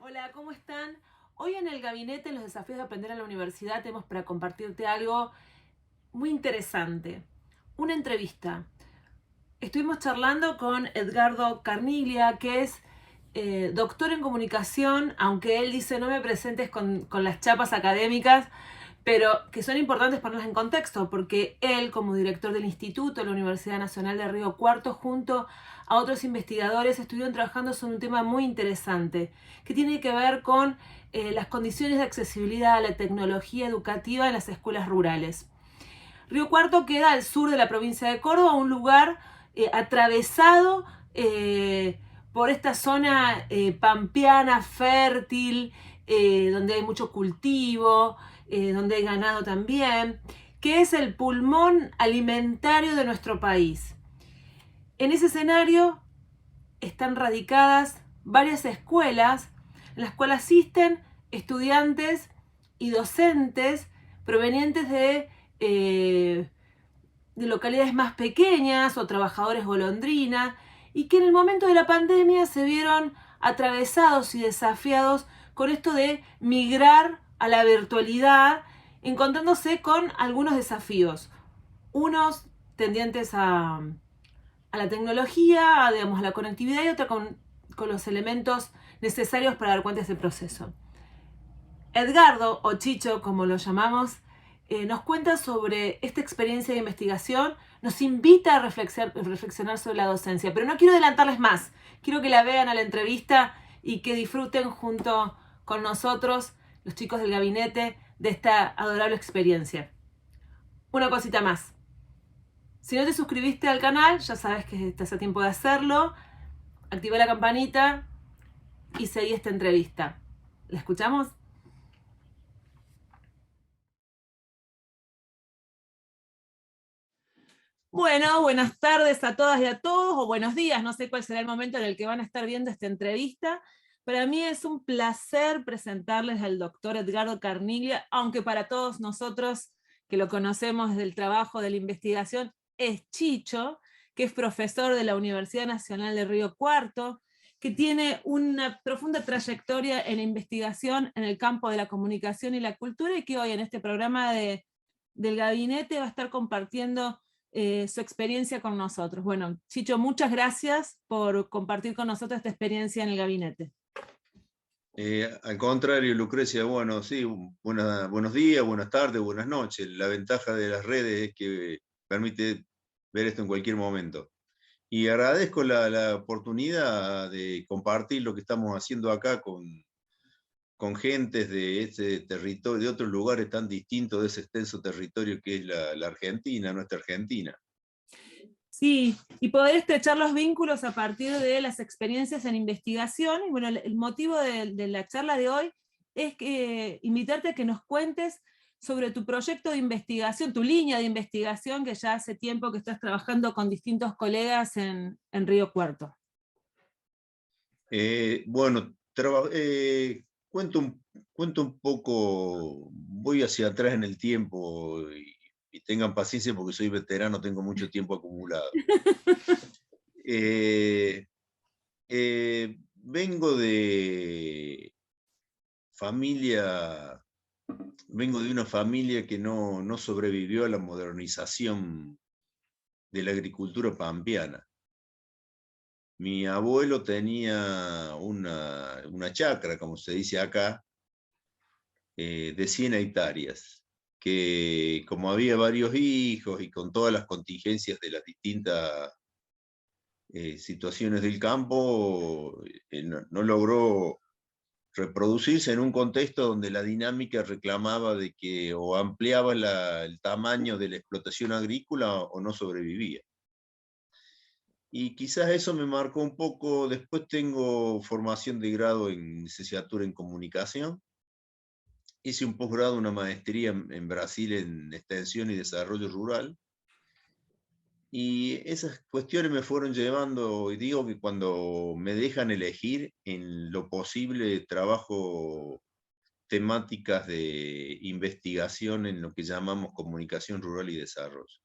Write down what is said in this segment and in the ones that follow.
Hola, ¿cómo están? Hoy en el gabinete, en los desafíos de aprender en la universidad, tenemos para compartirte algo muy interesante. Una entrevista. Estuvimos charlando con Edgardo Carniglia, que es doctor en comunicación, aunque él dice no me presentes con las chapas académicas, pero que son importantes ponerlas en contexto, porque él, como director del instituto de la Universidad Nacional de Río Cuarto, junto a otros investigadores, estuvieron trabajando sobre un tema muy interesante, que tiene que ver con las condiciones de accesibilidad a la tecnología educativa en las escuelas rurales. Río Cuarto queda al sur de la provincia de Córdoba, un lugar atravesado por esta zona pampeana, fértil, donde hay mucho cultivo, donde hay ganado también, que es el pulmón alimentario de nuestro país. En ese escenario están radicadas varias escuelas en las cuales asisten estudiantes y docentes provenientes de localidades más pequeñas o trabajadores golondrina, y que en el momento de la pandemia se vieron atravesados y desafiados con esto de migrar a la virtualidad, encontrándose con algunos desafíos. Unos tendientes a la tecnología, digamos, a la conectividad, y otra con los elementos necesarios para dar cuenta de ese proceso. Edgardo, o Chicho, como lo llamamos, nos cuenta sobre esta experiencia de investigación, nos invita a reflexionar sobre la docencia, pero no quiero adelantarles más, quiero que la vean a la entrevista y que disfruten junto con nosotros, los chicos del gabinete, de esta adorable experiencia. Una cosita más, si no te suscribiste al canal, ya sabes que estás a tiempo de hacerlo, activa la campanita y seguí esta entrevista. ¿La escuchamos? Bueno, buenas tardes a todas y a todos, o buenos días, no sé cuál será el momento en el que van a estar viendo esta entrevista. Para mí es un placer presentarles al doctor Edgardo Carniglia, aunque para todos nosotros que lo conocemos desde el trabajo de la investigación, es Chicho, que es profesor de la Universidad Nacional de Río Cuarto, que tiene una profunda trayectoria en investigación en el campo de la comunicación y la cultura, y que hoy en este programa del gabinete va a estar compartiendo su experiencia con nosotros. Bueno, Chicho, muchas gracias por compartir con nosotros esta experiencia en el gabinete. Al contrario, Lucrecia, bueno, sí, buenos días, buenas tardes, buenas noches. La ventaja de las redes es que permite ver esto en cualquier momento. Y agradezco la oportunidad de compartir lo que estamos haciendo acá con gentes de este territorio, de otros lugares tan distintos de ese extenso territorio que es la Argentina, nuestra Argentina. Sí, y poder estrechar los vínculos a partir de las experiencias en investigación. Y bueno, el motivo de la charla de hoy es invitarte a que nos cuentes sobre tu proyecto de investigación, tu línea de investigación, que ya hace tiempo que estás trabajando con distintos colegas en Río Cuarto. Bueno, cuento un poco, voy hacia atrás en el tiempo y tengan paciencia porque soy veterano, tengo mucho tiempo acumulado. Eh, Vengo de familia, vengo de una familia que no sobrevivió a la modernización de la agricultura pampeana. Mi abuelo tenía una chacra, como se dice acá, de 100 hectáreas, que como había varios hijos y con todas las contingencias de las distintas situaciones del campo, no logró reproducirse en un contexto donde la dinámica reclamaba de que o ampliaba el tamaño de la explotación agrícola o no sobrevivía. Y quizás eso me marcó un poco. Después tengo formación de grado en licenciatura en comunicación. Hice un posgrado, una maestría en Brasil en extensión y desarrollo rural. Y esas cuestiones me fueron llevando, y digo que cuando me dejan elegir, en lo posible trabajo temáticas de investigación en lo que llamamos comunicación rural y desarrollo.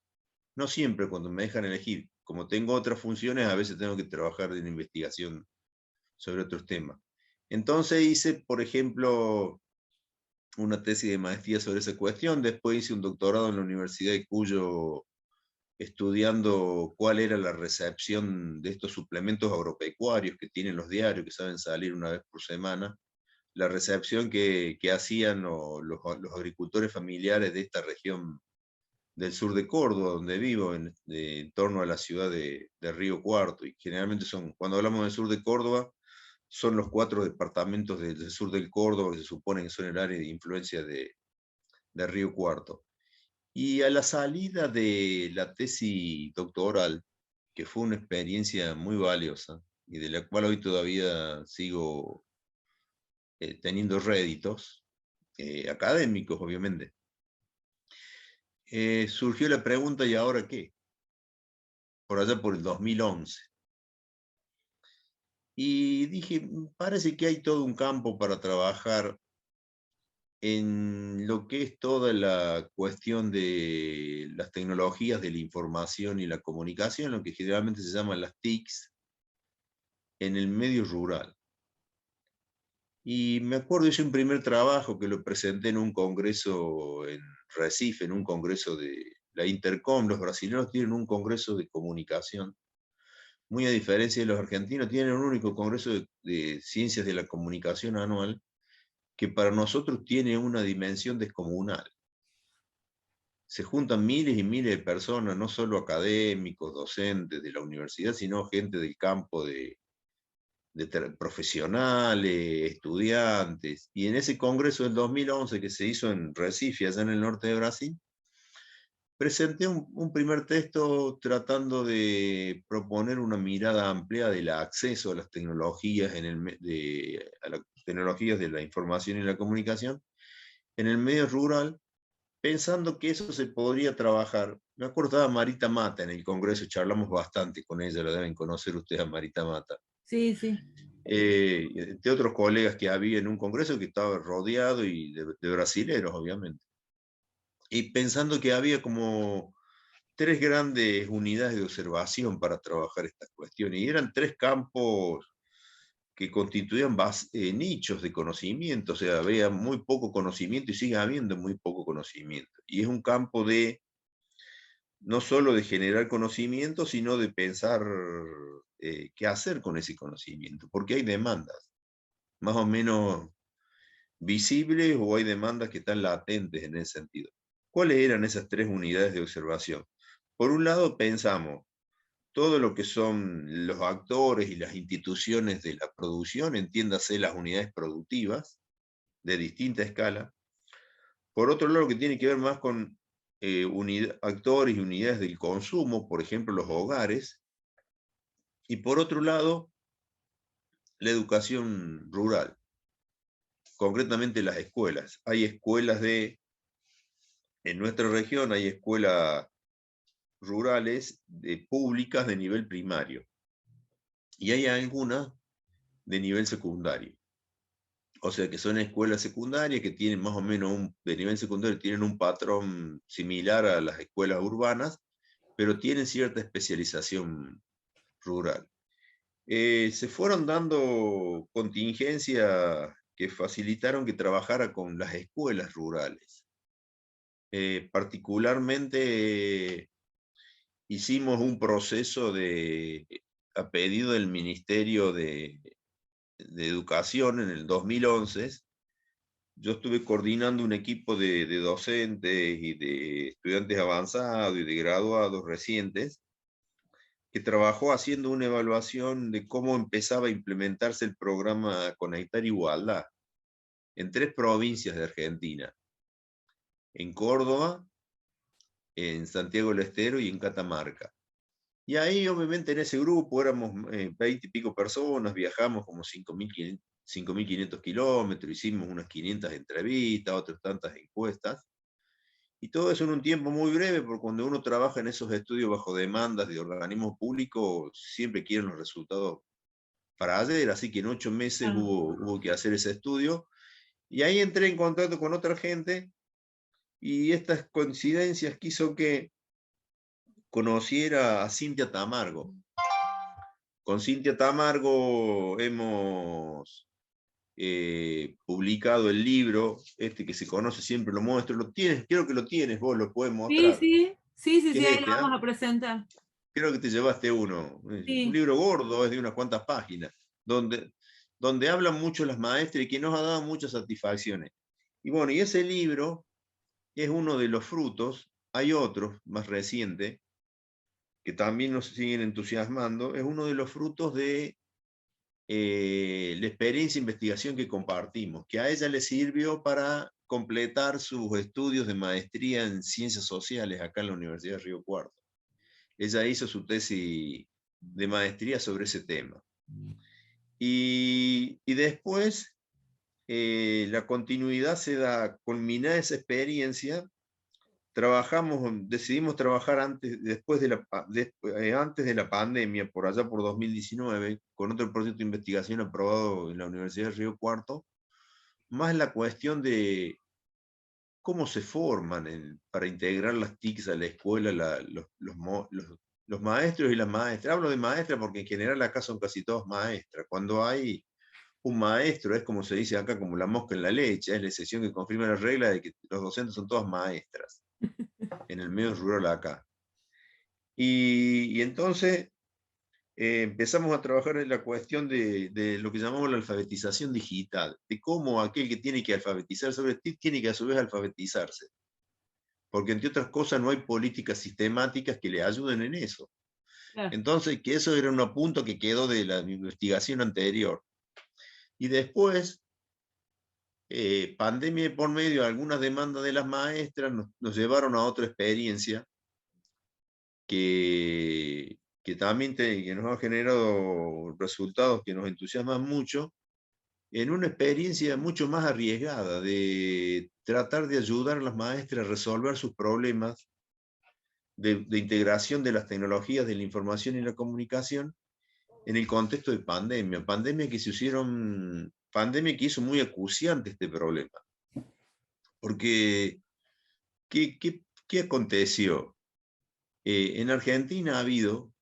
No siempre cuando me dejan elegir, como tengo otras funciones, a veces tengo que trabajar en investigación sobre otros temas. Entonces hice, por ejemplo, una tesis de maestría sobre esa cuestión, después hice un doctorado en la Universidad de Cuyo estudiando cuál era la recepción de estos suplementos agropecuarios que tienen los diarios, que saben salir una vez por semana, la recepción que hacían los agricultores familiares de esta región del sur de Córdoba, donde vivo, en torno a la ciudad de Río Cuarto. Y generalmente son, cuando hablamos del sur de Córdoba, son los 4 departamentos del sur del Córdoba que se supone que son el área de influencia de Río Cuarto. Y a la salida de la tesis doctoral, que fue una experiencia muy valiosa y de la cual hoy todavía sigo teniendo réditos académicos, obviamente, surgió la pregunta, ¿y ahora qué? Por allá por el 2011. Y dije, parece que hay todo un campo para trabajar en lo que es toda la cuestión de las tecnologías de la información y la comunicación, lo que generalmente se llaman las TICs, en el medio rural. Y me acuerdo, hice un primer trabajo que lo presenté en un congreso en Recife, en un congreso de la Intercom. Los brasileños tienen un congreso de comunicación, muy a diferencia de los argentinos, tienen un único congreso de ciencias de la comunicación anual, que para nosotros tiene una dimensión descomunal. Se juntan miles y miles de personas, no solo académicos, docentes de la universidad, sino gente del campo de profesionales, estudiantes. Y en ese congreso del 2011 que se hizo en Recife, allá en el norte de Brasil, presenté un primer texto tratando de proponer una mirada amplia del acceso a las tecnologías, a las tecnologías de la información y la comunicación en el medio rural, pensando que eso se podría trabajar. Me acordaba Marita Mata en el Congreso, charlamos bastante con ella, la deben conocer ustedes a Marita Mata. Sí, sí. De otros colegas que había en un Congreso que estaba rodeado y de brasileros, obviamente. Y pensando que había como 3 grandes unidades de observación para trabajar estas cuestiones. Y eran 3 campos que constituían nichos de conocimiento, o sea, había muy poco conocimiento y sigue habiendo muy poco conocimiento. Y es un campo de no solo de generar conocimiento, sino de pensar qué hacer con ese conocimiento, porque hay demandas más o menos visibles o hay demandas que están latentes en ese sentido. ¿Cuáles eran esas 3 unidades de observación? Por un lado, pensamos todo lo que son los actores y las instituciones de la producción, entiéndase las unidades productivas de distinta escala. Por otro lado, lo que tiene que ver más con actores y unidades del consumo, por ejemplo, los hogares. Y por otro lado, la educación rural, concretamente las escuelas. Hay escuelas en nuestra región hay escuelas rurales públicas de nivel primario y hay algunas de nivel secundario. O sea que son escuelas secundarias que tienen más o menos de nivel secundario, tienen un patrón similar a las escuelas urbanas, pero tienen cierta especialización rural. Se fueron dando contingencias que facilitaron que trabajara con las escuelas rurales. Particularmente hicimos un proceso a pedido del Ministerio de Educación en el 2011. Yo estuve coordinando un equipo de docentes y de estudiantes avanzados y de graduados recientes que trabajó haciendo una evaluación de cómo empezaba a implementarse el programa Conectar Igualdad en 3 provincias de Argentina, en Córdoba, en Santiago del Estero y en Catamarca. Y ahí, obviamente, en ese grupo éramos 20 y pico personas, viajamos como 5.500 kilómetros, hicimos unas 500 entrevistas, otras tantas encuestas, y todo eso en un tiempo muy breve, porque cuando uno trabaja en esos estudios bajo demandas de organismos públicos, siempre quieren los resultados para ayer, así que en 8 meses hubo que hacer ese estudio, y ahí entré en contacto con otra gente, y estas coincidencias quiso que conociera a Cintia Tamargo. Con Cintia Tamargo hemos publicado el libro, este que se conoce, siempre lo muestro, lo tienes, creo que lo tienes, vos lo puedes Sí, mostrar, sí, sí, sí, que sí, es ahí lo este, vamos ¿ah? a presentar. Creo que te llevaste uno, un Sí. libro gordo, es de unas cuantas páginas, donde hablan mucho las maestras y que nos ha dado muchas satisfacciones. Y bueno, y ese libro es uno de los frutos, hay otros más recientes, que también nos siguen entusiasmando, es uno de los frutos de la experiencia e investigación que compartimos, que a ella le sirvió para completar sus estudios de maestría en ciencias sociales acá en la Universidad de Río Cuarto. Ella hizo su tesis de maestría sobre ese tema. Y después la continuidad se da, culmina esa experiencia, decidimos trabajar antes de la pandemia, por allá por 2019, con otro proyecto de investigación aprobado en la Universidad de Río Cuarto, más la cuestión de cómo se forman para integrar las TICs a la escuela los maestros y las maestras. Hablo de maestras porque en general acá son casi todas maestras. Cuando hay un maestro, es como se dice acá, como la mosca en la leche, es la excepción que confirma la regla de que los docentes son todas maestras en el medio rural acá. Y entonces empezamos a trabajar en la cuestión de lo que llamamos la alfabetización digital, de cómo aquel que tiene que alfabetizar sobre TIC tiene que a su vez alfabetizarse, porque entre otras cosas no hay políticas sistemáticas que le ayuden en eso. Claro. Entonces, que eso era un apunto que quedó de la investigación anterior. Y después, pandemia por medio, algunas demandas de las maestras nos llevaron a otra experiencia que también que nos ha generado resultados que nos entusiasman mucho, en una experiencia mucho más arriesgada de tratar de ayudar a las maestras a resolver sus problemas de integración de las tecnologías de la información y la comunicación en el contexto de pandemia. Pandemia que hizo muy acuciante este problema. Porque, ¿qué aconteció? En Argentina ha habido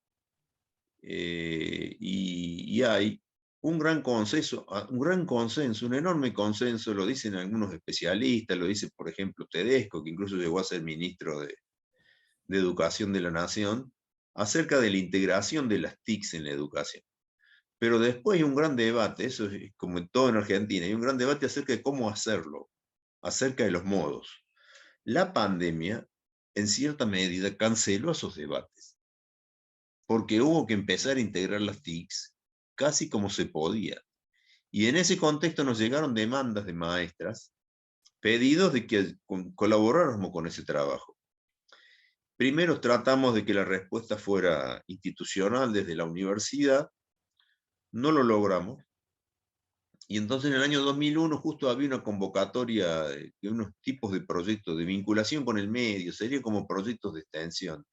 y hay un gran consenso, un enorme consenso, lo dicen algunos especialistas, lo dice, por ejemplo, Tedesco, que incluso llegó a ser ministro de Educación de la Nación, acerca de la integración de las TICs en la educación. Pero después hay un gran debate, eso es como en todo en Argentina, hay un gran debate acerca de cómo hacerlo, acerca de los modos. La pandemia, en cierta medida, canceló esos debates, porque hubo que empezar a integrar las TICs casi como se podía. Y en ese contexto nos llegaron demandas de maestras, pedidos de que colaboráramos con ese trabajo. Primero tratamos de que la respuesta fuera institucional desde la universidad, no lo logramos. Y entonces en el año 2001 justo había una convocatoria de unos tipos de proyectos de vinculación con el medio, sería como proyectos de extensión,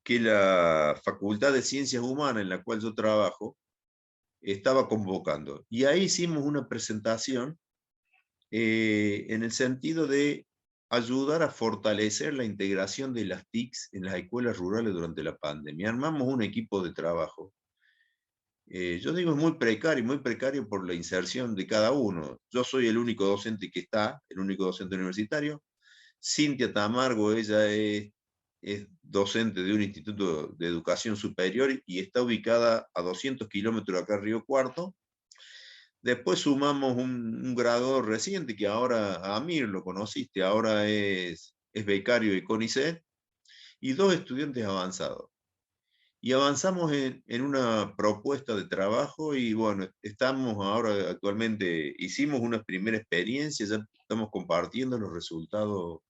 que la Facultad de Ciencias Humanas en la cual yo trabajo estaba convocando. Y ahí hicimos una presentación en el sentido de ayudar a fortalecer la integración de las TICs en las escuelas rurales durante la pandemia. Armamos un equipo de trabajo. Yo digo es muy precario por la inserción de cada uno. Yo soy el único docente que está, el único docente universitario. Cintia Tamargo, ella es docente de un instituto de educación superior y está ubicada a 200 kilómetros acá en Río Cuarto. Después sumamos un graduado reciente que ahora, Amir, lo conociste, ahora es becario de CONICET, y dos estudiantes avanzados. Y avanzamos en una propuesta de trabajo y bueno, estamos ahora actualmente, hicimos una primera experiencia, ya estamos compartiendo los resultados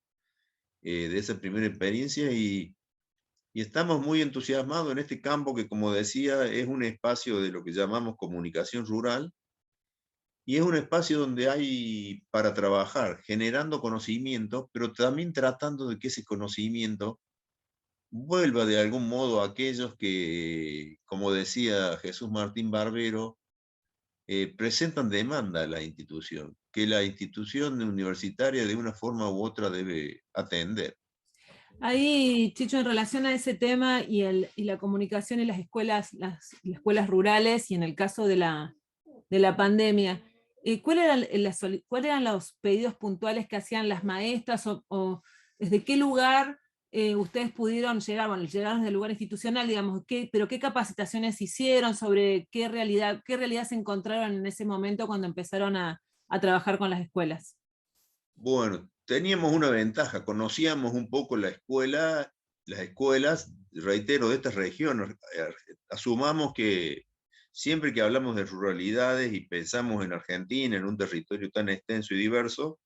de esa primera experiencia y estamos muy entusiasmados en este campo que, como decía, es un espacio de lo que llamamos comunicación rural y es un espacio donde hay para trabajar, generando conocimiento, pero también tratando de que ese conocimiento vuelva de algún modo a aquellos que, como decía Jesús Martín Barbero, presentan demanda a la institución, que la institución universitaria de una forma u otra debe atender. Ahí, Chicho, en relación a ese tema y la comunicación en las escuelas rurales y en el caso de la pandemia, ¿Cuáles eran los pedidos puntuales que hacían las maestras o desde qué lugar ustedes pudieron llegar? Bueno, llegaron desde el lugar institucional, digamos, pero qué capacitaciones hicieron sobre qué realidad se encontraron en ese momento cuando empezaron a trabajar con las escuelas. Bueno, teníamos una ventaja, conocíamos un poco la escuela, las escuelas, reitero, de estas regiones. Asumamos que siempre que hablamos de ruralidades y pensamos en Argentina, en un territorio tan extenso y diverso,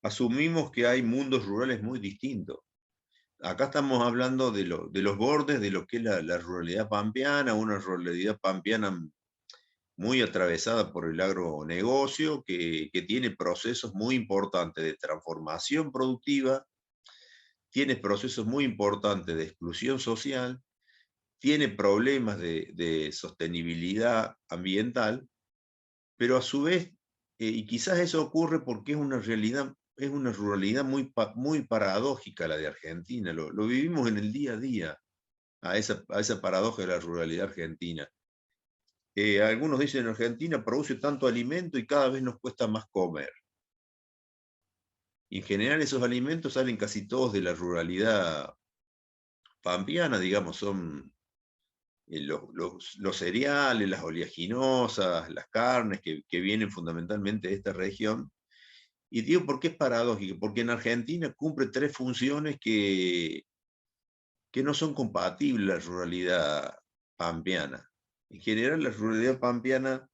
asumimos que hay mundos rurales muy distintos. Acá estamos hablando de los bordes de lo que es la ruralidad pampeana, una ruralidad pampeana muy atravesada por el agronegocio, que tiene procesos muy importantes de transformación productiva, tiene procesos muy importantes de exclusión social, tiene problemas de sostenibilidad ambiental, pero a su vez, y quizás eso ocurre porque es una ruralidad muy paradójica la de Argentina, lo vivimos en el día a día, a esa paradoja de la ruralidad argentina. Algunos dicen en Argentina produce tanto alimento y cada vez nos cuesta más comer. Y en general esos alimentos salen casi todos de la ruralidad pampeana, digamos, son los cereales, las oleaginosas, las carnes que vienen fundamentalmente de esta región. Y digo, ¿por qué es paradójico? Porque en Argentina cumple tres funciones que no son compatibles la ruralidad pampeana. En general, la ruralidad pampeana,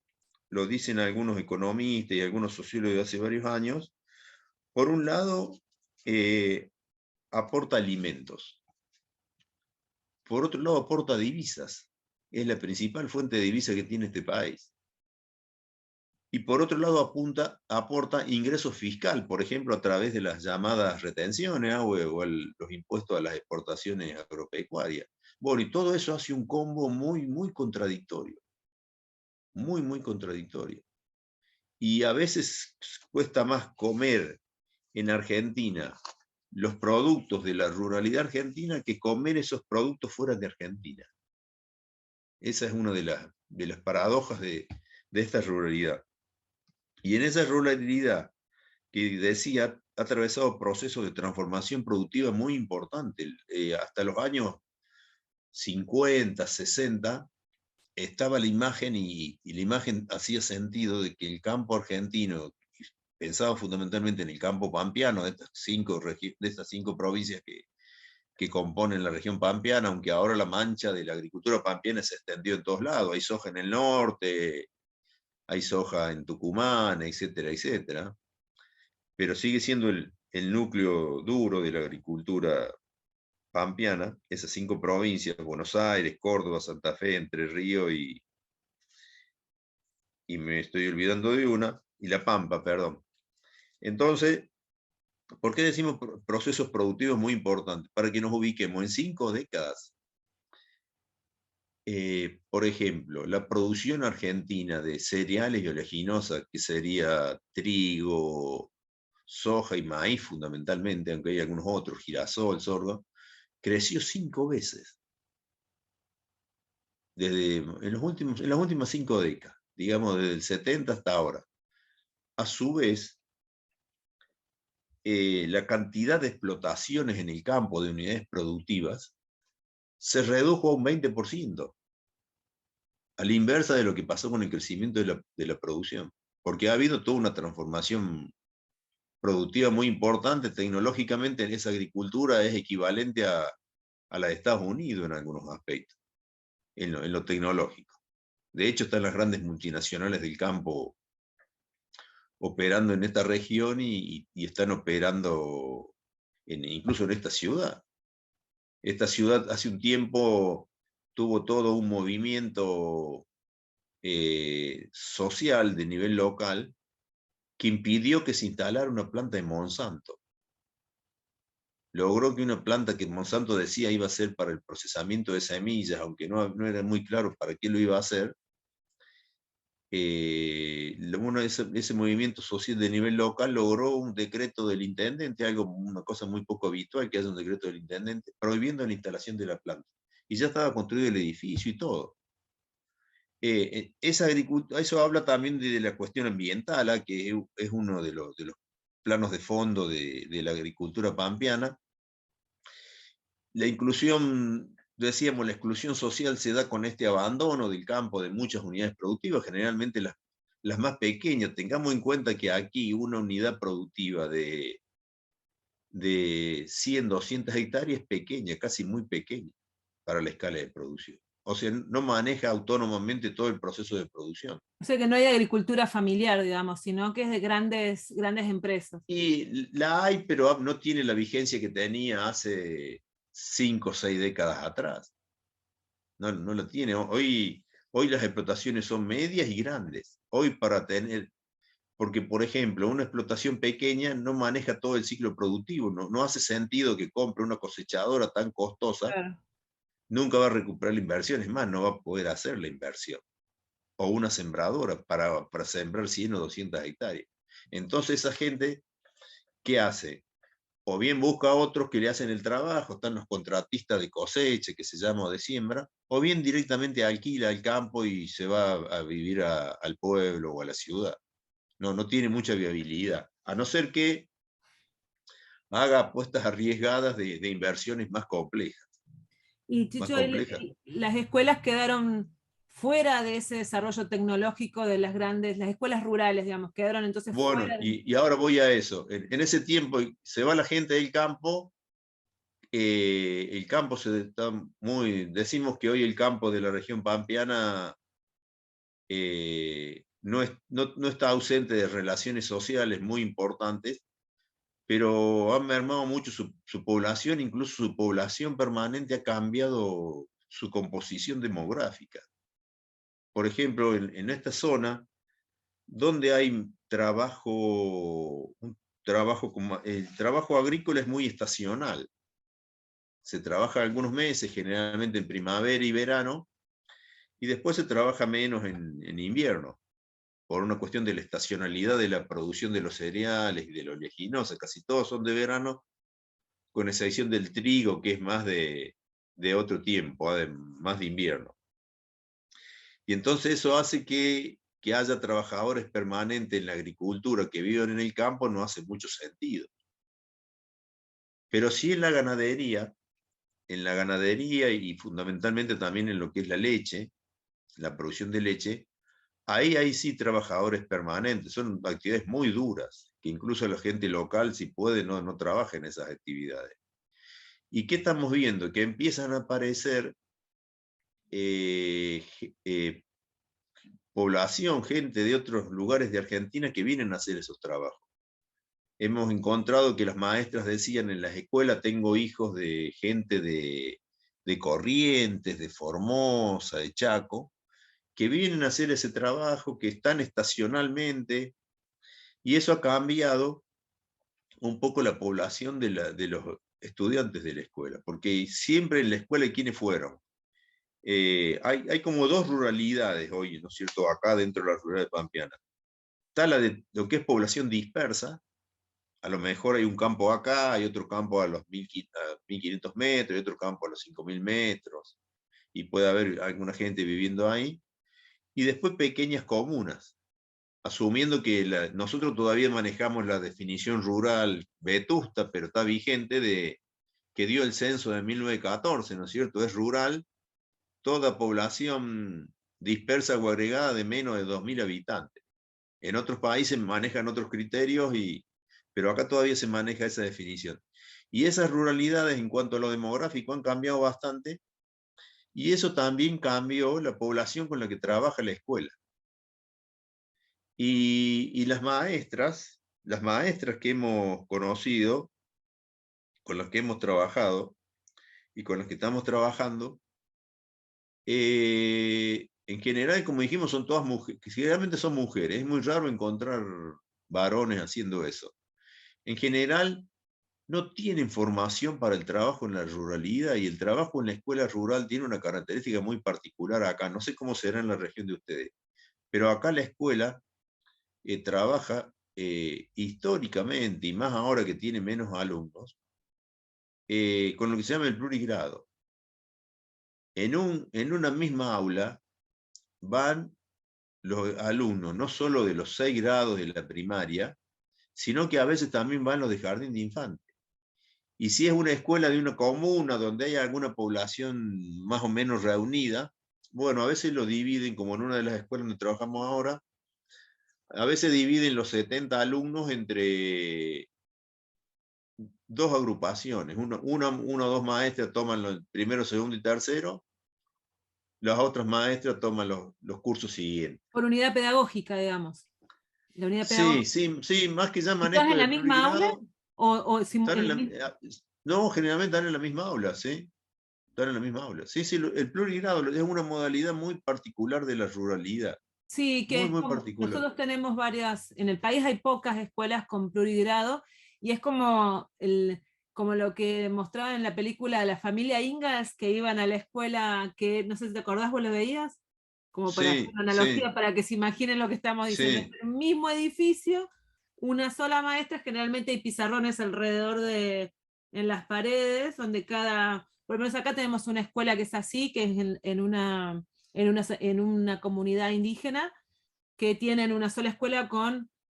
lo dicen algunos economistas y algunos sociólogos de hace varios años, por un lado, aporta alimentos. Por otro lado, aporta divisas. Es la principal fuente de divisas que tiene este país. Y por otro lado, aporta ingreso fiscal, por ejemplo, a través de las llamadas retenciones los impuestos a las exportaciones agropecuarias. Bueno, y todo eso hace un combo muy contradictorio. Muy contradictorio. Y a veces cuesta más comer en Argentina los productos de la ruralidad argentina que comer esos productos fuera de Argentina. Esa es una de las paradojas de esta ruralidad. Y en esa ruralidad que decía, ha atravesado procesos de transformación productiva muy importantes. Hasta los años 50, 60, estaba la imagen y la imagen hacía sentido de que el campo argentino, pensaba fundamentalmente en el campo pampeano, de estas cinco provincias que componen la región pampeana, aunque ahora la mancha de la agricultura pampeana se extendió en todos lados. Hay soja en el norte, hay soja en Tucumán, etcétera, etcétera. Pero sigue siendo el núcleo duro de la agricultura pampeana, esas cinco provincias, Buenos Aires, Córdoba, Santa Fe, Entre Ríos y me estoy olvidando de una, y La Pampa, perdón. Entonces, ¿por qué decimos procesos productivos muy importantes? Para que nos ubiquemos en 5 décadas. Por ejemplo, la producción argentina de cereales y oleaginosas, que sería trigo, soja y maíz fundamentalmente, aunque hay algunos otros, girasol, sorgo, creció 5 veces en las últimas 5 décadas, digamos desde el 70 hasta ahora. A su vez, la cantidad de explotaciones en el campo de unidades productivas se redujo a un 20%, a la inversa de lo que pasó con el crecimiento de la producción, porque ha habido toda una transformación productiva muy importante. Tecnológicamente, en esa agricultura es equivalente a la de Estados Unidos en algunos aspectos, en lo tecnológico. De hecho, están las grandes multinacionales del campo operando en esta región y están operando incluso en esta ciudad. Esta ciudad hace un tiempo tuvo todo un movimiento social de nivel local que impidió que se instalara una planta de Monsanto. Logró que una planta que Monsanto decía iba a ser para el procesamiento de semillas, aunque no era muy claro para qué lo iba a hacer, ese movimiento social de nivel local logró un decreto del intendente, una cosa muy poco habitual, que haya un decreto del intendente, prohibiendo la instalación de la planta. Y ya estaba construido el edificio y todo. eso habla también de la cuestión ambiental, que es uno de los planos de fondo de la agricultura pampeana. La inclusión, decíamos, la exclusión social se da con este abandono del campo de muchas unidades productivas, generalmente las más pequeñas. Tengamos en cuenta que aquí una unidad productiva de 100, 200 hectáreas es pequeña, casi muy pequeña para la escala de producción. O sea, no maneja autónomamente todo el proceso de producción. O sea que no hay agricultura familiar, digamos, sino que es de grandes empresas. Y la hay, pero no tiene la vigencia que tenía hace 5 o 6 décadas atrás. No lo tiene. Hoy las explotaciones son medias y grandes. Hoy para tener, porque por ejemplo, una explotación pequeña no maneja todo el ciclo productivo. No hace sentido que compre una cosechadora tan costosa, Claro. nunca va a recuperar la inversión, es más, no va a poder hacer la inversión. O una sembradora para sembrar 100 o 200 hectáreas. Entonces esa gente, ¿qué hace? O bien busca a otros que le hacen el trabajo, están los contratistas de cosecha, que se llama, o de siembra, o bien directamente alquila el campo y se va a vivir al pueblo o a la ciudad. No tiene mucha viabilidad, a no ser que haga apuestas arriesgadas de inversiones más complejas. Y Más Chicho, complejas. las escuelas quedaron fuera de ese desarrollo tecnológico de las escuelas rurales, digamos, quedaron entonces Bueno, fuera. y ahora voy a eso. En ese tiempo se va la gente del campo. El campo está decimos que hoy el campo de la región pampeana no está ausente de relaciones sociales muy importantes, pero han mermado mucho su población, incluso su población permanente ha cambiado su composición demográfica. Por ejemplo, en esta zona, donde hay el trabajo agrícola es muy estacional. Se trabaja algunos meses, generalmente en primavera y verano, y después se trabaja menos en invierno, por una cuestión de la estacionalidad de la producción de los cereales y de los oleaginosas. Casi todos son de verano, con excepción del trigo, que es más de otro tiempo, más de invierno. Y entonces eso hace que haya trabajadores permanentes en la agricultura que viven en el campo, no hace mucho sentido. Pero sí en la ganadería y fundamentalmente también en lo que es la leche, la producción de leche, ahí hay sí trabajadores permanentes, son actividades muy duras, que incluso la gente local, si puede, no trabaja en esas actividades. ¿Y qué estamos viendo? Que empiezan a aparecer eh, población, gente de otros lugares de Argentina que vienen a hacer esos trabajos. Hemos encontrado que las maestras decían en las escuelas, tengo hijos de gente de Corrientes, de Formosa, de Chaco, que vienen a hacer ese trabajo, que están estacionalmente, y eso ha cambiado un poco la población de los estudiantes de la escuela, porque siempre en la escuela, ¿quiénes fueron? Hay como dos ruralidades hoy, ¿no es cierto?, acá dentro de la ruralidad pampeana. Está la de lo que es población dispersa, a lo mejor hay un campo acá, hay otro campo a los 1500 metros, y otro campo a los 5000 metros, y puede haber alguna gente viviendo ahí, y después pequeñas comunas, asumiendo que nosotros todavía manejamos la definición rural vetusta, pero está vigente, que dio el censo de 1914, ¿no es cierto? Es rural, toda población dispersa o agregada de menos de 2000 habitantes. En otros países manejan otros criterios, pero acá todavía se maneja esa definición. Y esas ruralidades en cuanto a lo demográfico han cambiado bastante, y eso también cambió la población con la que trabaja la escuela. Y las maestras que hemos conocido, con las que hemos trabajado y con las que estamos trabajando, en general, como dijimos, son todas mujeres, que generalmente son mujeres. Es muy raro encontrar varones haciendo eso. En general, no tienen formación para el trabajo en la ruralidad, y el trabajo en la escuela rural tiene una característica muy particular acá. No sé cómo será en la región de ustedes, pero acá la escuela trabaja históricamente, y más ahora que tiene menos alumnos, con lo que se llama el plurigrado. En una misma aula van los alumnos, no solo de los 6 grados de la primaria, sino que a veces también van los de jardín de infantes. Y si es una escuela de una comuna donde hay alguna población más o menos reunida, bueno, a veces lo dividen, como en una de las escuelas donde trabajamos ahora, a veces dividen los 70 alumnos entre dos agrupaciones. Una o dos maestras toman los primero, segundo y tercero, las otras maestras toman los cursos siguientes. Por unidad pedagógica, digamos. La unidad Sí, pedagógica. sí, sí, más que ¿Y llaman todas esto en la de misma aula? plurigrado, En están en el mismo? no, generalmente están en la misma aula, ¿sí? Están en la misma aula. Sí, sí, el plurigrado es una modalidad muy particular de la ruralidad, Sí, que muy, es muy como, particular. nosotros tenemos varias, en el país hay pocas escuelas con plurigrado, y es como, como lo que mostraban en la película de la familia Ingalls, que iban a la escuela, que no sé si te acordás, vos lo veías, como para hacer Sí, una sí, analogía, para que se imaginen lo que estamos diciendo. Es sí, el mismo edificio, una sola maestra, generalmente hay pizarrones alrededor en las paredes, donde por lo menos acá tenemos una escuela que es así, que es en una comunidad indígena, que tienen una sola escuela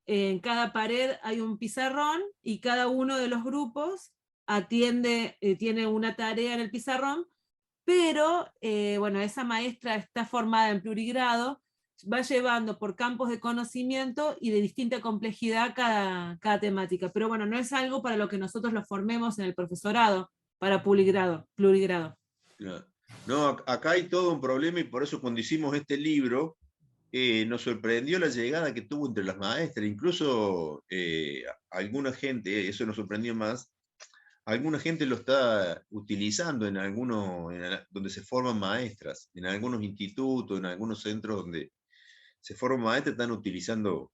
en cada pared hay un pizarrón, y cada uno de los grupos tiene una tarea en el pizarrón, pero bueno, esa maestra está formada en plurigrado, va llevando por campos de conocimiento y de distinta complejidad cada temática. Pero bueno, no es algo para lo que nosotros lo formemos en el profesorado, para plurigrado. claro. No, acá hay todo un problema y por eso cuando hicimos este libro, nos sorprendió la llegada que tuvo entre las maestras. Incluso alguna gente, eso nos sorprendió más, alguna gente lo está utilizando en algunos, donde se forman maestras, en algunos institutos, en algunos centros donde se forman maestras, están utilizando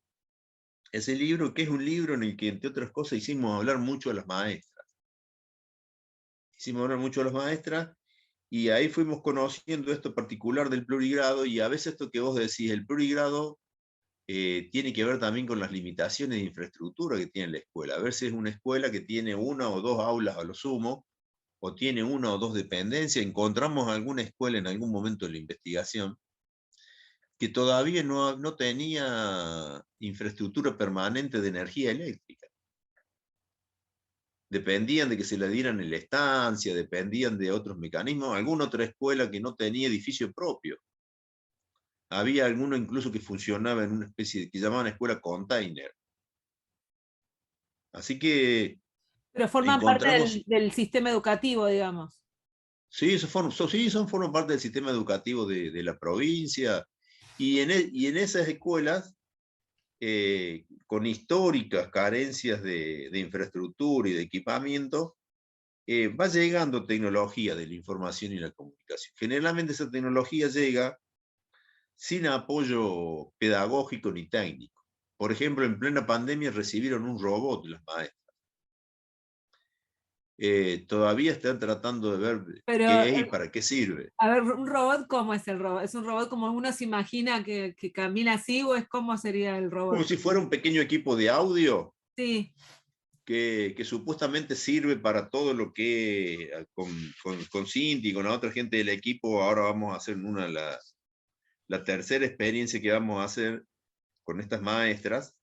ese libro, que es un libro en el que, entre otras cosas, hicimos hablar mucho a las maestras. Hicimos hablar mucho a las maestras y ahí fuimos conociendo esto particular del plurigrado, y a veces esto que vos decís, el plurigrado tiene que ver también con las limitaciones de infraestructura que tiene la escuela. A veces es una escuela que tiene una o dos aulas a lo sumo, o tiene una o dos dependencias. Encontramos alguna escuela en algún momento de la investigación que todavía no tenía infraestructura permanente de energía eléctrica. Dependían de que se le dieran en la estancia, dependían de otros mecanismos. Alguna otra escuela que no tenía edificio propio. Había alguno incluso que funcionaba en una especie de, que llamaban escuela container. Así que Pero forman parte encontramos, del sistema educativo, digamos. sí, sí, forman parte del sistema educativo de la provincia, y en esas escuelas, con históricas carencias de infraestructura y de equipamiento, va llegando tecnología de la información y la comunicación. Generalmente esa tecnología llega sin apoyo pedagógico ni técnico. Por ejemplo, en plena pandemia recibieron un robot las maestras. Todavía están tratando de ver Pero, qué es y para qué sirve. a ver, ¿un robot cómo es el robot? ¿Es un robot como uno se imagina que camina así, o es cómo sería el Como robot? si fuera un pequeño equipo de audio Sí. que supuestamente sirve para todo lo que con Cinti y con la otra gente del equipo. Ahora vamos a hacer la tercera experiencia que vamos a hacer con estas maestras,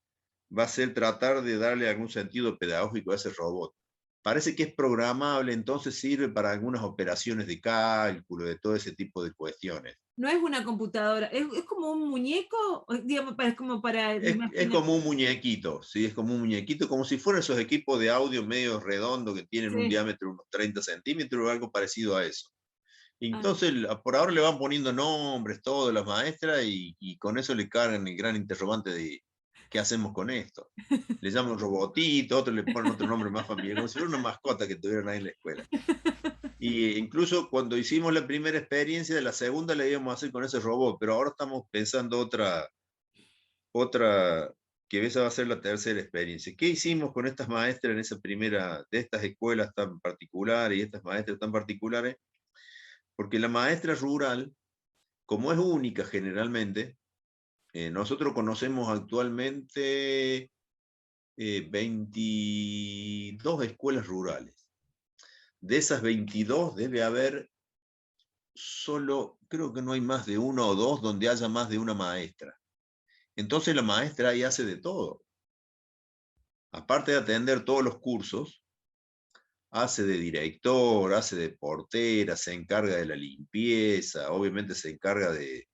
va a ser tratar de darle algún sentido pedagógico a ese robot. Parece que es programable, entonces sirve para algunas operaciones de cálculo, de todo ese tipo de cuestiones. No es una computadora, es como un muñeco, digamos, es como para Es imaginar. como un muñequito, ¿sí? Es como un muñequito, como si fueran esos equipos de audio medio redondos que tienen un Sí. diámetro de unos 30 centímetros o algo parecido a eso. Ah. Entonces, por ahora le van poniendo nombres, todo, las maestras, y con eso le cargan el gran interrogante de qué hacemos con esto. Le llaman robotito, otros le ponen otro nombre más familiar, como si fuera una mascota que tuvieran ahí en la escuela. Y incluso cuando hicimos la primera experiencia, de la segunda la íbamos a hacer con ese robot, pero ahora estamos pensando otra, que esa va a ser la tercera experiencia. ¿Qué hicimos con estas maestras en esa primera, de estas escuelas tan particulares y estas maestras tan particulares? Porque la maestra rural, como es única generalmente, nosotros conocemos actualmente 22 escuelas rurales. De esas 22 debe haber solo, creo que no hay más de uno o dos donde haya más de una maestra. Entonces la maestra ahí hace de todo. Aparte de atender todos los cursos, hace de director, hace de portera, se encarga de la limpieza, obviamente se encarga de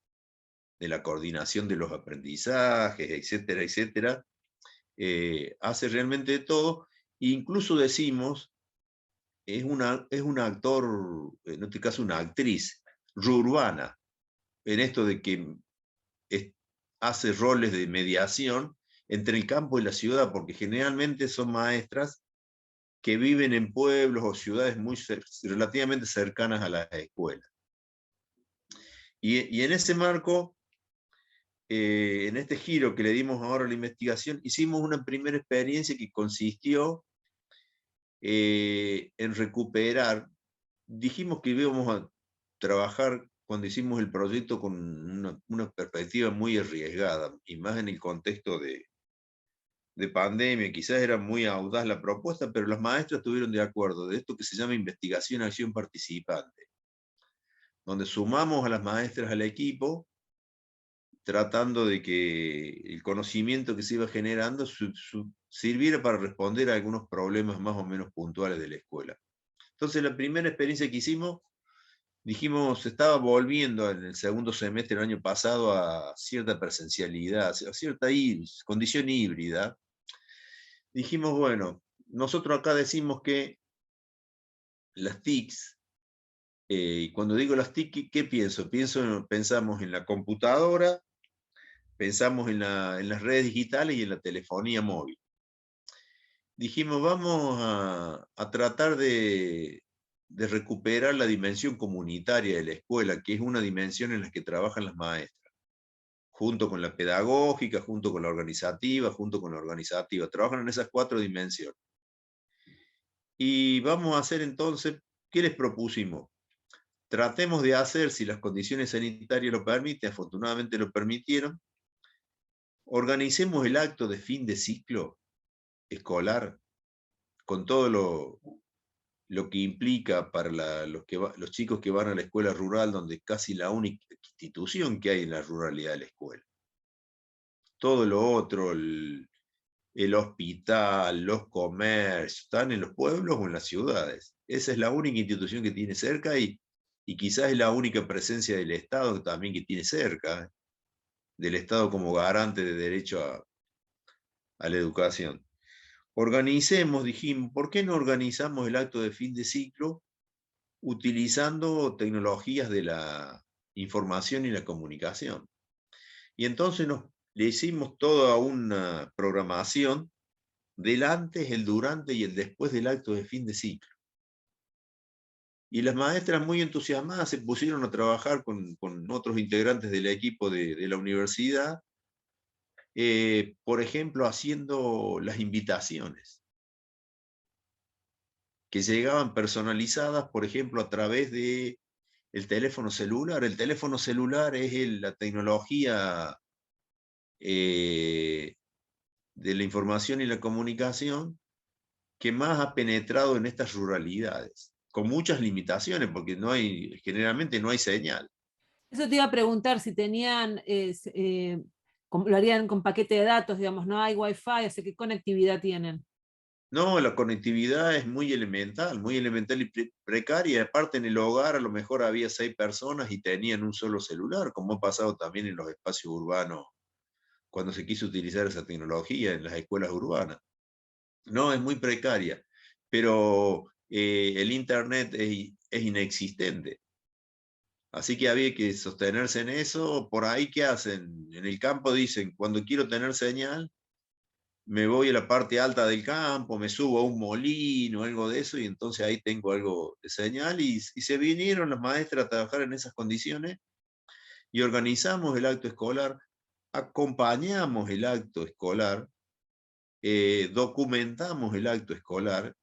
la coordinación de los aprendizajes, etcétera, etcétera. Hace realmente de todo. Incluso decimos, es un actor, en este caso una actriz, urbana, en esto de que es- hace roles de mediación entre el campo y la ciudad, porque generalmente son maestras que viven en pueblos o ciudades relativamente cercanas a las escuelas. Y en ese marco, en este giro que le dimos ahora a la investigación, hicimos una primera experiencia que consistió en recuperar. Dijimos que íbamos a trabajar cuando hicimos el proyecto con una perspectiva muy arriesgada, y más en el contexto de pandemia. Quizás era muy audaz la propuesta, pero las maestras estuvieron de acuerdo de esto que se llama investigación-acción participante, donde sumamos a las maestras al equipo, tratando de que el conocimiento que se iba generando sirviera para responder a algunos problemas más o menos puntuales de la escuela. Entonces, la primera experiencia que hicimos, dijimos, estaba volviendo en el segundo semestre del año pasado a cierta presencialidad, a cierta condición híbrida. Dijimos, bueno, nosotros acá decimos que las TICs, y cuando digo las TIC, ¿qué pienso? Pensamos en la computadora, pensamos en las redes digitales y en la telefonía móvil. Dijimos, vamos a tratar de recuperar la dimensión comunitaria de la escuela, que es una dimensión en la que trabajan las maestras, junto con la pedagógica, junto con la organizativa, junto con la organizativa. Trabajan en esas 4 dimensiones. Y vamos a hacer entonces, ¿qué les propusimos? Tratemos de hacer, si las condiciones sanitarias lo permiten, afortunadamente lo permitieron, organicemos el acto de fin de ciclo escolar con todo lo que implica para los chicos que van a la escuela rural, donde es casi la única institución que hay en la ruralidad de la escuela. Todo lo otro, el hospital, los comercios, están en los pueblos o en las ciudades. Esa es la única institución que tiene cerca, y quizás es la única presencia del Estado también que tiene cerca, del Estado como garante de derecho a la educación. Organicemos, dijimos, ¿por qué no organizamos el acto de fin de ciclo utilizando tecnologías de la información y la comunicación? Y entonces le hicimos toda una programación del antes, el durante y el después del acto de fin de ciclo. Y las maestras muy entusiasmadas se pusieron a trabajar con otros integrantes del equipo de la universidad, por ejemplo, haciendo las invitaciones, que llegaban personalizadas, por ejemplo, a través de el teléfono celular. El teléfono celular es la tecnología de la información y la comunicación que más ha penetrado en estas ruralidades, con muchas limitaciones, porque generalmente no hay señal. Eso te iba a preguntar si tenían, lo harían con paquete de datos, digamos, no hay wifi, o sea, ¿qué conectividad tienen? No, la conectividad es muy elemental y precaria. Aparte, en el hogar a lo mejor había 6 personas y tenían un solo celular, como ha pasado también en los espacios urbanos cuando se quiso utilizar esa tecnología en las escuelas urbanas. No, es muy precaria, pero el Internet es inexistente. Así que había que sostenerse en eso. Por ahí, ¿qué hacen? En el campo dicen, cuando quiero tener señal, me voy a la parte alta del campo, me subo a un molino, algo de eso, y entonces ahí tengo algo de señal. Y se vinieron las maestras a trabajar en esas condiciones y organizamos el acto escolar, acompañamos el acto escolar, documentamos el acto escolar.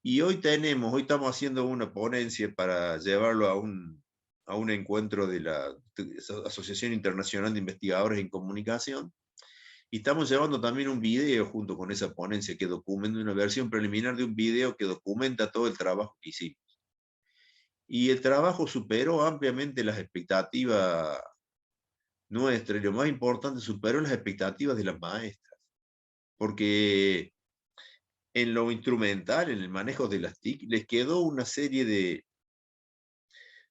Y hoy estamos haciendo una ponencia para llevarlo a un encuentro de la Asociación Internacional de Investigadores en Comunicación. Y estamos llevando también un video junto con esa ponencia que documenta, una versión preliminar de un video que documenta todo el trabajo que hicimos. Y el trabajo superó ampliamente las expectativas nuestras, y lo más importante, superó las expectativas de las maestras, porque en lo instrumental, en el manejo de las TIC, les quedó una serie de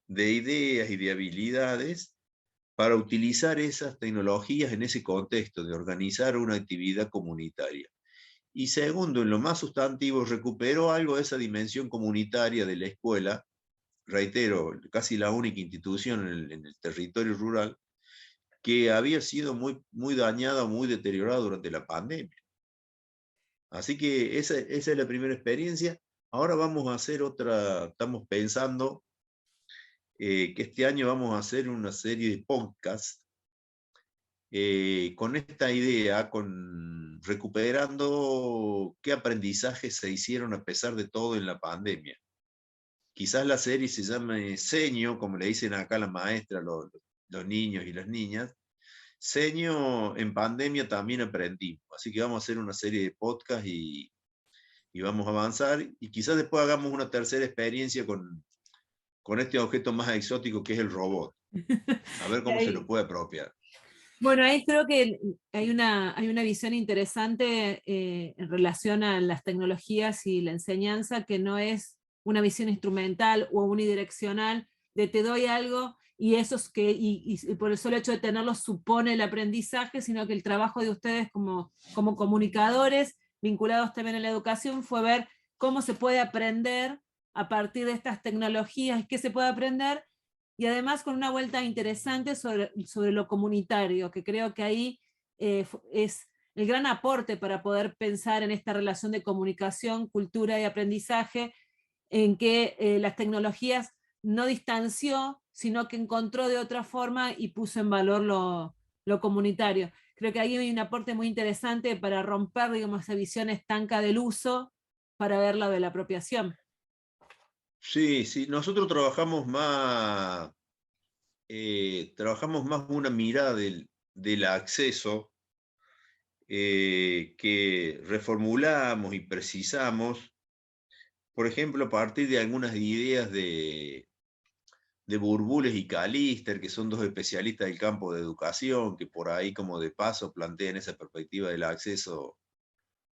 ideas y de habilidades para utilizar esas tecnologías en ese contexto de organizar una actividad comunitaria. Y segundo, en lo más sustantivo, recuperó algo de esa dimensión comunitaria de la escuela, reitero, casi la única institución en el territorio rural, que había sido muy dañada, muy deteriorada durante la pandemia. Así que esa es la primera experiencia. Ahora vamos a hacer otra, estamos pensando que este año vamos a hacer una serie de podcasts con esta idea, recuperando qué aprendizajes se hicieron a pesar de todo en la pandemia. Quizás la serie se llame Seño, como le dicen acá las maestras, los niños y las niñas. Seño, en pandemia también aprendimos. Así que vamos a hacer una serie de podcasts y vamos a avanzar. Y quizás después hagamos una tercera experiencia con este objeto más exótico que es el robot. A ver cómo se lo puede apropiar. Bueno, ahí creo que hay una visión interesante en relación a las tecnologías y la enseñanza, que no es una visión instrumental o unidireccional de te doy algo y eso es que, y por el solo hecho de tenerlo supone el aprendizaje, sino que el trabajo de ustedes como comunicadores vinculados también a la educación fue ver cómo se puede aprender a partir de estas tecnologías, qué se puede aprender, y además con una vuelta interesante sobre lo comunitario, que creo que ahí es el gran aporte para poder pensar en esta relación de comunicación, cultura y aprendizaje, en que las tecnologías no distanció, sino que encontró de otra forma y puso en valor lo comunitario. Creo que ahí hay un aporte muy interesante para romper, digamos, esa visión estanca del uso para ver la de la apropiación. Sí, sí, nosotros trabajamos más una mirada del acceso que reformulamos y precisamos, por ejemplo, a partir de algunas ideas de Burbules y Calister, que son dos especialistas del campo de educación, que por ahí como de paso plantean esa perspectiva del acceso,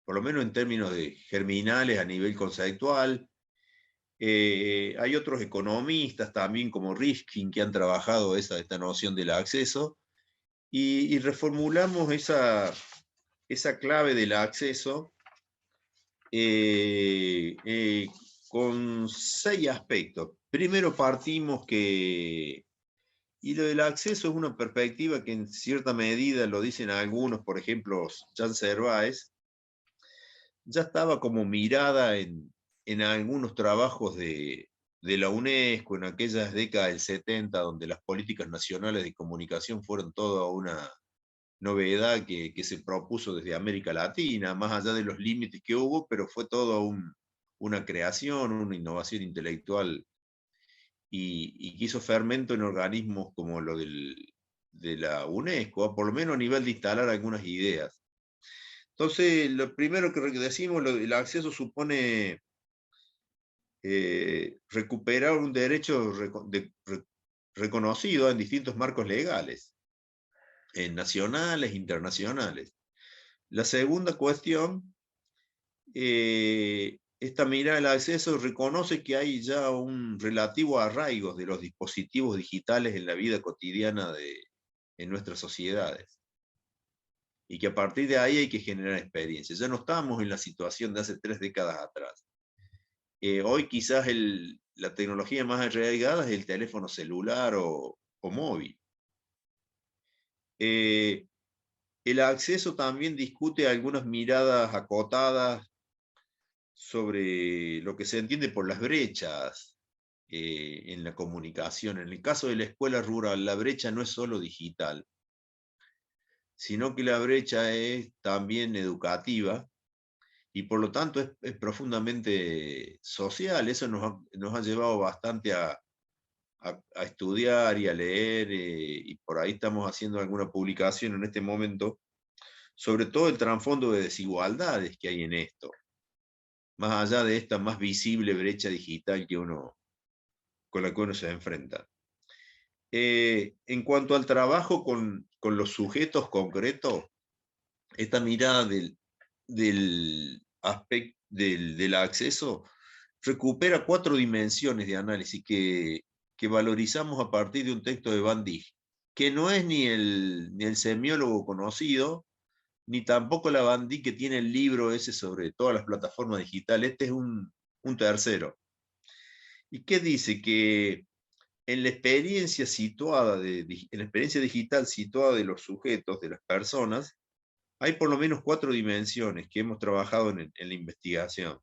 por lo menos en términos de germinales a nivel conceptual. Hay otros economistas también como Rifkin que han trabajado esta noción del acceso y reformulamos esa clave del acceso eh, con 6 aspectos. Primero partimos y lo del acceso es una perspectiva que en cierta medida, lo dicen algunos, por ejemplo, Jan Serváez, ya estaba como mirada en algunos trabajos de la UNESCO en aquellas décadas del 70, donde las políticas nacionales de comunicación fueron toda una novedad que se propuso desde América Latina, más allá de los límites que hubo, pero fue toda una creación, una innovación intelectual y que hizo fermento en organismos como lo de la UNESCO, por lo menos a nivel de instalar algunas ideas. Entonces, lo primero que decimos, el acceso supone recuperar un derecho reconocido en distintos marcos legales, nacionales, internacionales. La segunda cuestión, esta mirada al acceso reconoce que hay ya un relativo arraigo de los dispositivos digitales en la vida cotidiana en nuestras sociedades. Y que a partir de ahí hay que generar experiencias. Ya no estamos en la situación de hace 3 décadas atrás. Hoy quizás la tecnología más arraigada es el teléfono celular o móvil. El acceso también discute algunas miradas acotadas sobre lo que se entiende por las brechas en la comunicación. En el caso de la escuela rural, la brecha no es solo digital, sino que la brecha es también educativa y por lo tanto es profundamente social. Eso nos ha llevado bastante a estudiar y a leer, y por ahí estamos haciendo alguna publicación en este momento, sobre todo el trasfondo de desigualdades que hay en esto, más allá de esta más visible brecha digital con la que uno se enfrenta. En cuanto al trabajo con los sujetos concretos, esta mirada del acceso recupera 4 dimensiones de análisis que valorizamos a partir de un texto de Van Dijk, que no es ni el semiólogo conocido, ni tampoco la Van Dijk que tiene el libro ese sobre todas las plataformas digitales. Este es un tercero. ¿Y qué dice? Que en la experiencia en la experiencia digital situada de los sujetos, de las personas, hay por lo menos 4 dimensiones que hemos trabajado en la investigación.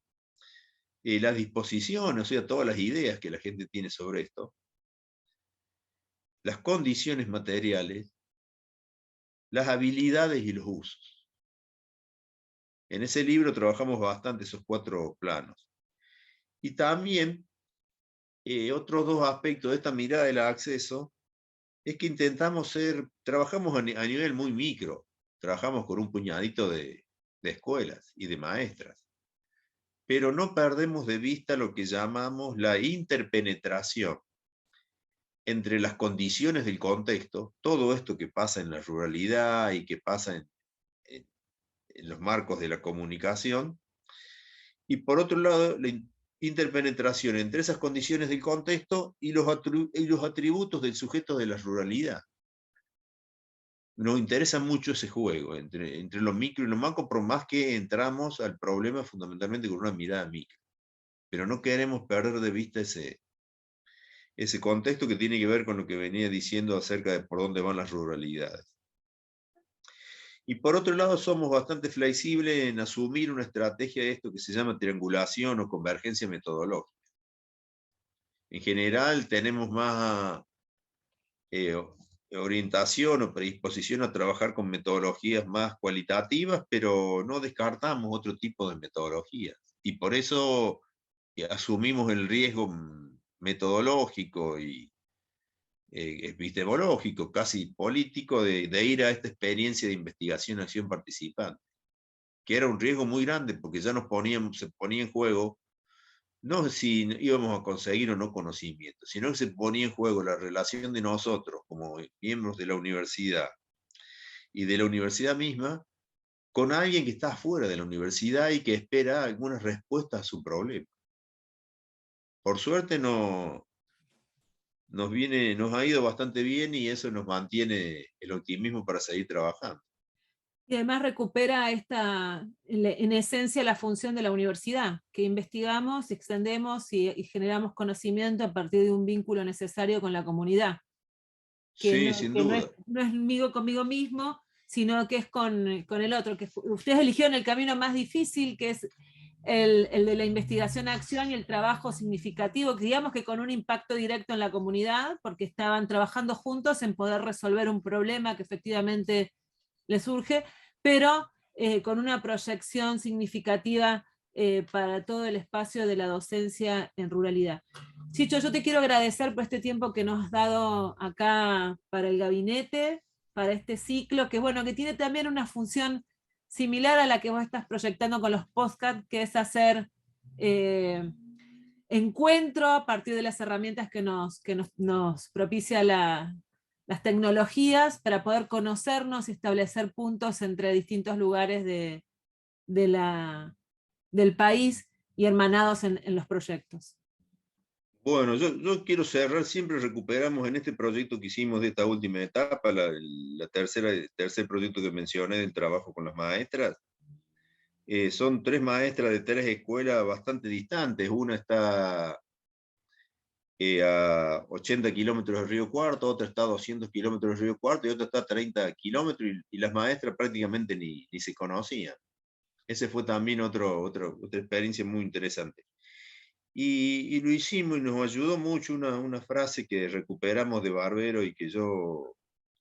Las disposiciones, o sea, todas las ideas que la gente tiene sobre esto, las condiciones materiales, las habilidades y los usos. En ese libro trabajamos bastante esos 4 planos. Y también otros 2 aspectos de esta mirada del acceso es que trabajamos a nivel muy micro, trabajamos con un puñadito de escuelas y de maestras, pero no perdemos de vista lo que llamamos la interpenetración entre las condiciones del contexto, todo esto que pasa en la ruralidad y que pasa en los marcos de la comunicación, y por otro lado, la interpenetración entre esas condiciones del contexto y los atributos del sujeto de la ruralidad. Nos interesa mucho ese juego entre lo micro y lo macro, por más que entramos al problema fundamentalmente con una mirada micro. Pero no queremos perder de vista ese contexto que tiene que ver con lo que venía diciendo acerca de por dónde van las ruralidades. Y por otro lado, somos bastante flexibles en asumir una estrategia de esto que se llama triangulación o convergencia metodológica. En general, tenemos más orientación o predisposición a trabajar con metodologías más cualitativas, pero no descartamos otro tipo de metodologías. Y por eso asumimos el riesgo metodológico y epistemológico, casi político, de ir a esta experiencia de investigación, acción participante, que era un riesgo muy grande porque ya se ponía en juego no si íbamos a conseguir o no conocimiento, sino que se ponía en juego la relación de nosotros como miembros de la universidad y de la universidad misma con alguien que está fuera de la universidad y que espera algunas respuestas a su problema. Por suerte nos ha ido bastante bien y eso nos mantiene el optimismo para seguir trabajando. Y además recupera en esencia, la función de la universidad, que investigamos, extendemos y generamos conocimiento a partir de un vínculo necesario con la comunidad, Sí, sin que duda. no es conmigo mismo, sino que es con el otro, que ustedes eligieron el camino más difícil, que es el de la investigación-acción y el trabajo significativo, que digamos que con un impacto directo en la comunidad, porque estaban trabajando juntos en poder resolver un problema que efectivamente le surge, pero con una proyección significativa para todo el espacio de la docencia en ruralidad. Chicho, yo te quiero agradecer por este tiempo que nos has dado acá para el gabinete, para este ciclo, que bueno, que tiene también una función similar a la que vos estás proyectando con los podcasts, que es hacer encuentro a partir de las herramientas nos propicia las tecnologías para poder conocernos y establecer puntos entre distintos lugares de del país y hermanados en los proyectos. Bueno, yo quiero cerrar, siempre recuperamos en este proyecto que hicimos de esta última etapa, el tercer proyecto que mencioné del trabajo con las maestras. Son 3 maestras de 3 escuelas bastante distantes. Una está a 80 kilómetros del Río Cuarto, otra está a 200 kilómetros del Río Cuarto y otra está a 30 kilómetros y las maestras prácticamente ni se conocían. Ese fue también otra experiencia muy interesante. Y lo hicimos y nos ayudó mucho una frase que recuperamos de Barbero y que yo,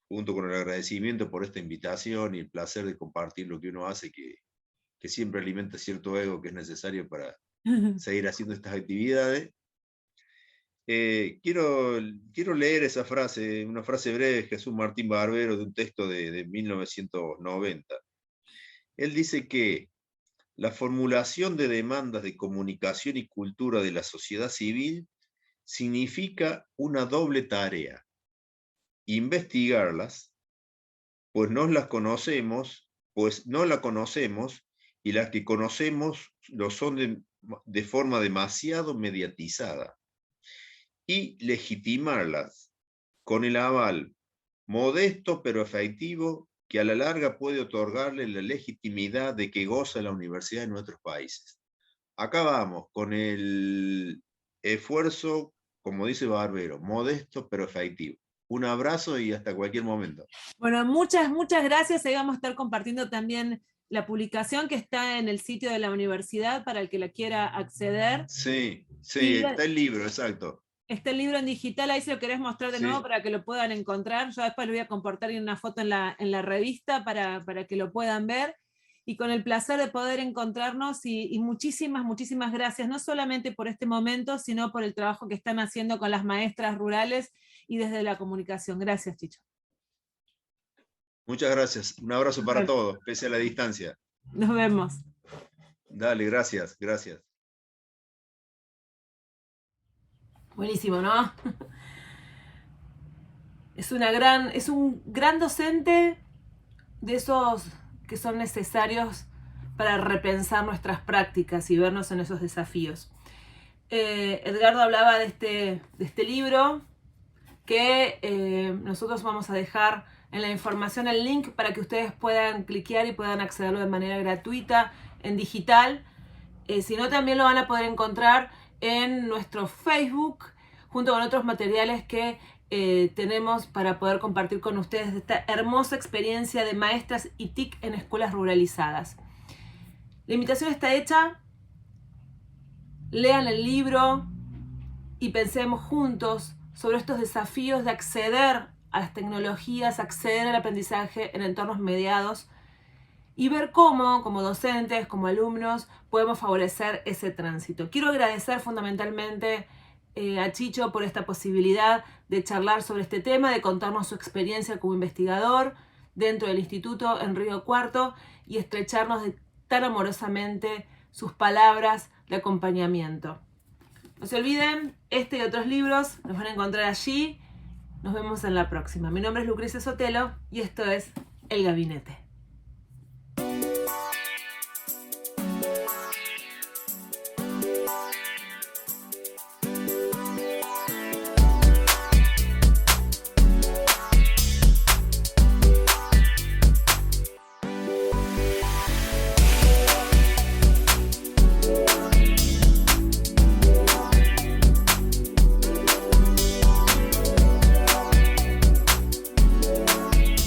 junto con el agradecimiento por esta invitación y el placer de compartir lo que uno hace, que siempre alimenta cierto ego que es necesario para seguir haciendo estas actividades. Quiero leer esa frase, una frase breve de Jesús Martín Barbero de un texto de 1990. Él dice que la formulación de demandas de comunicación y cultura de la sociedad civil significa una doble tarea: investigarlas, pues no la conocemos, y las que conocemos lo son de forma demasiado mediatizada, y legitimarlas con el aval modesto pero efectivo que a la larga puede otorgarle la legitimidad de que goza la universidad en nuestros países. Acá vamos, con el esfuerzo, como dice Barbero, modesto pero efectivo. Un abrazo y hasta cualquier momento. Bueno, muchas gracias. Ahí vamos a estar compartiendo también la publicación que está en el sitio de la universidad para el que la quiera acceder. Sí, Y está el libro, exacto. está el libro en digital, ahí si lo querés mostrar de nuevo Sí. para que lo puedan encontrar. Yo después lo voy a compartir en una foto en la revista para que lo puedan ver. Y con el placer de poder encontrarnos y muchísimas gracias, no solamente por este momento, sino por el trabajo que están haciendo con las maestras rurales y desde la comunicación. Gracias, Chicho. Muchas gracias. Un abrazo para todos, pese a la distancia. Nos vemos. Dale, gracias. Buenísimo, ¿no? Es un gran docente de esos que son necesarios para repensar nuestras prácticas y vernos en esos desafíos. Edgardo hablaba de este libro que nosotros vamos a dejar en la información el link para que ustedes puedan cliquear y puedan accederlo de manera gratuita en digital. Si no, también lo van a poder encontrar en nuestro Facebook junto con otros materiales que tenemos para poder compartir con ustedes esta hermosa experiencia de maestras y TIC en escuelas ruralizadas. La invitación está hecha. Lean el libro y pensemos juntos sobre estos desafíos de acceder a las tecnologías, acceder al aprendizaje en entornos mediados y ver cómo, como docentes, como alumnos, podemos favorecer ese tránsito. Quiero agradecer fundamentalmente a Chicho por esta posibilidad de charlar sobre este tema, de contarnos su experiencia como investigador dentro del instituto en Río Cuarto y estrecharnos tan amorosamente sus palabras de acompañamiento. No se olviden, este y otros libros los van a encontrar allí. Nos vemos en la próxima. Mi nombre es Lucrecia Sotelo y esto es El Gabinete.